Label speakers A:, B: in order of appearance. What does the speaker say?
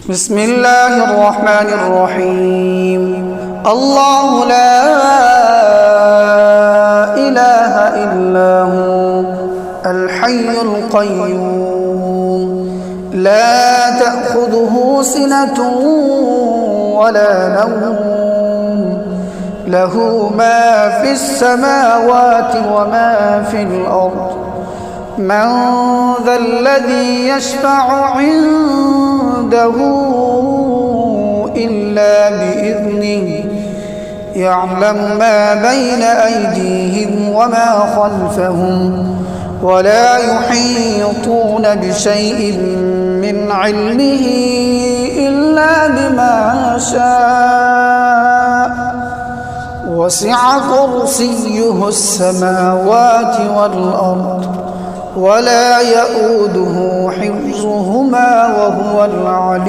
A: بسم الله الرحمن الرحيم الله لا إله إلا هو الحي القيوم لا تأخذه سنة ولا نوم له ما في السماوات وما في الأرض من ذا الذي يشفع عنده إلا بإذنه يعلم ما بين أيديهم وما خلفهم ولا يحيطون بشيء من علمه إلا بما شاء وسع كرسيه السماوات والأرض ولا يؤوده حفظهما وهو العلي